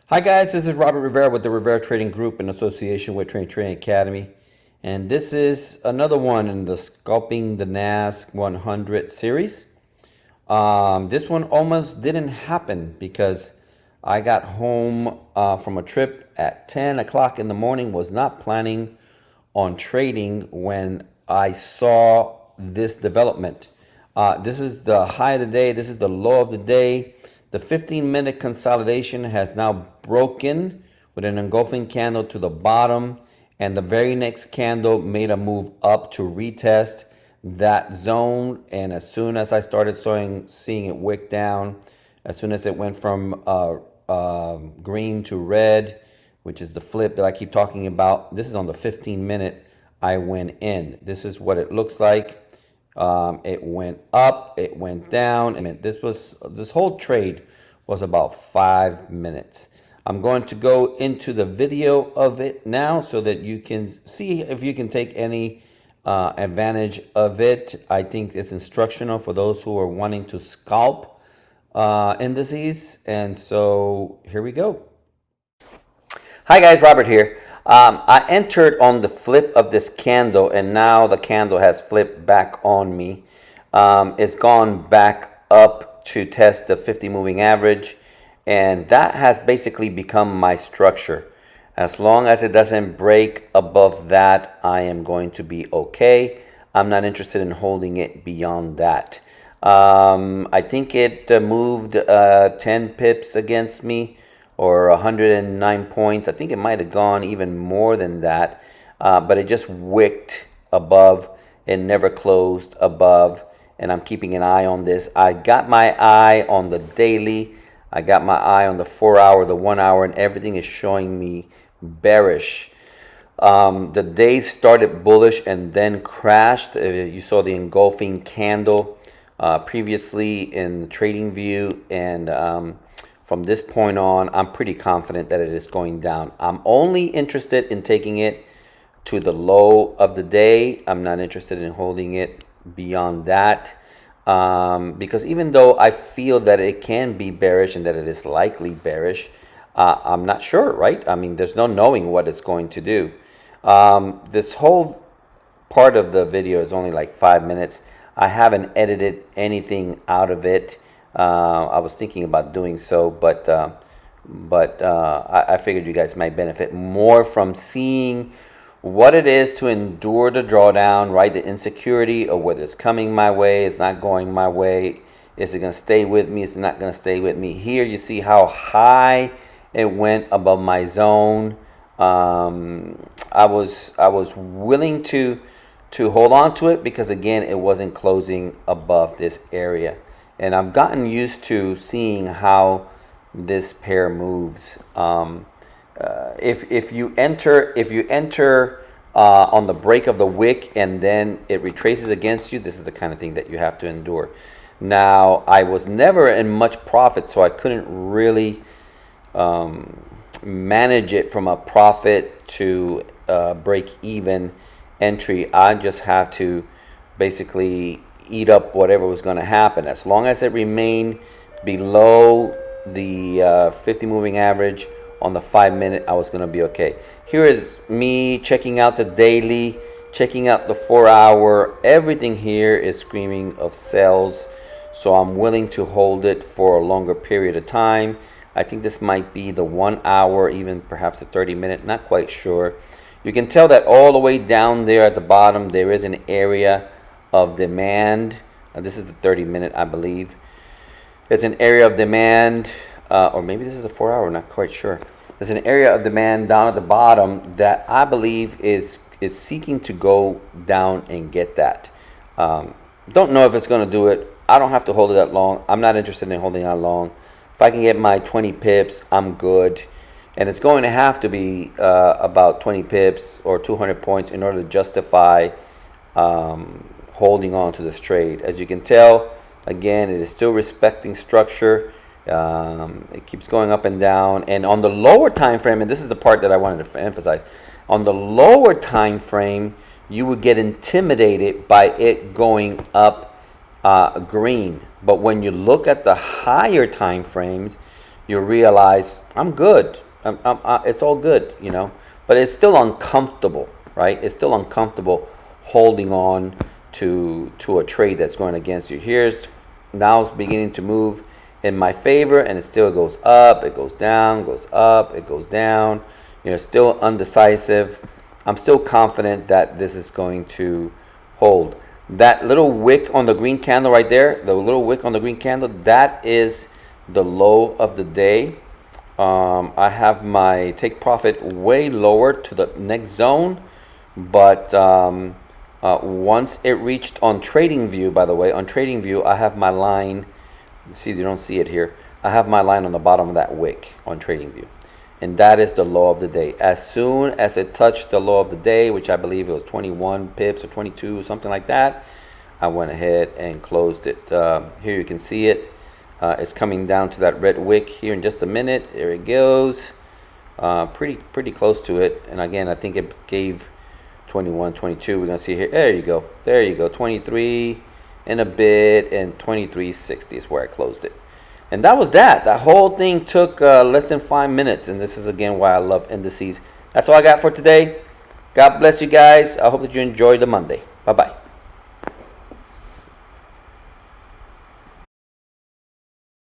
Hi guys, this is Robert Rivera with the Rivera Trading Group in association with Trading Academy. And this is another one in the Scalping the NAS100 series. This one almost didn't happen because I got home from a trip at 10 o'clock in the morning, was not planning on trading when I saw this development. This is the high of the day, this is the low of the day. The 15-minute consolidation has now broken with an engulfing candle to the bottom, and the very next candle made a move up to retest that zone. And as soon as I started seeing it wick down, as soon as it went from green to red, which is the flip that I keep talking about, this is on the 15-minute, I went in. This is what it looks like. It went up, it went down, and this whole trade was about 5 minutes. I'm going to go into the video of it now so that you can see if you can take any advantage of it. I think it's instructional for those who are wanting to scalp indices. And so here we go. Hi guys, Robert here. I entered on the flip of this candle, and now the candle has flipped back on me. It's gone back up to test the 50 moving average, and that has basically become my structure. As long as it doesn't break above that, I am going to be okay. I'm not interested in holding it beyond that. I think it moved 10 pips against me, or 109 points. I think it might have gone even more than that, but it just wicked above. It never closed above, and I'm keeping an eye on this. I got my eye on the daily. I got my eye on the 4 hour, the 1 hour, and everything is showing me bearish. The day started bullish and then crashed. You saw the engulfing candle previously in the trading view, and from this point on, I'm pretty confident that it is going down. I'm only interested in taking it to the low of the day. I'm not interested in holding it beyond that, because even though I feel that it can be bearish and that it is likely bearish, I'm not sure, right? I mean, there's no knowing what it's going to do. This whole part of the video is only like 5 minutes. I haven't edited anything out of it. I was thinking about doing so, but I figured you guys might benefit more from seeing what it is to endure the drawdown, right? The insecurity of whether it's coming my way, it's not going my way. Is it going to stay with me? Is it not going to stay with me? Here you see how high it went above my zone. I was willing to hold on to it because, again, it wasn't closing above this area. And I've gotten used to seeing how this pair moves. If you enter on the break of the wick and then it retraces against you, this is the kind of thing that you have to endure. Now, I was never in much profit, so I couldn't really manage it from a profit to break even entry. I just have to basically eat up whatever was going to happen. As long as it remained below the 50 moving average on the 5 minute, I was going to be okay. Here is me checking out the daily, checking out the 4 hour. Everything here is screaming of sells, so I'm willing to hold it for a longer period of time. I think this might be the 1 hour, even perhaps the 30 minute, not quite sure. You can tell that all the way down there at the bottom there is an area of demand. This is the 30 minute, I believe. It's an area of demand, or maybe this is a 4 hour, not quite sure. There's an area of demand down at the bottom that I believe is seeking to go down and get that. Don't know if it's going to do it. I don't have to hold it that long. I'm not interested in holding out long. If I can get my 20 pips, I'm good. And it's going to have to be about 20 pips or 200 points in order to justify holding on to this trade. As you can tell, again, it is still respecting structure. It keeps going up and down. And on the lower time frame, and this is the part that I wanted to emphasize, on the lower time frame, you would get intimidated by it going up green. But when you look at the higher time frames, you'll realize I'm good. It's all good, you know. But it's still uncomfortable, right? It's still uncomfortable holding on to a trade that's going against you. Here's now it's beginning to move in my favor, and it still goes up, it goes down, goes up, it goes down. You know, still undecisive. I'm still confident that this is going to hold. That little wick on the green candle right there, the little wick on the green candle, that is the low of the day. I have my take profit way lower to the next zone, but once it reached on trading view, by the way, on trading view, I have my line. See, you don't see it here. I have my line on the bottom of that wick on trading view, and that is the low of the day. As soon as it touched the low of the day, which I believe it was 21 pips or 22, something like that, I went ahead and closed it. Here you can see it. It's coming down to that red wick here in just a minute. There it goes. Pretty close to it. And again, I think it gave 21, 22. We're gonna see here. There you go. There you go. 23 and a bit, and 23.60 is where I closed it. And that was that. That whole thing took less than 5 minutes. And this is again why I love indices. That's all I got for today. God bless you guys. I hope that you enjoyed the Monday. Bye bye.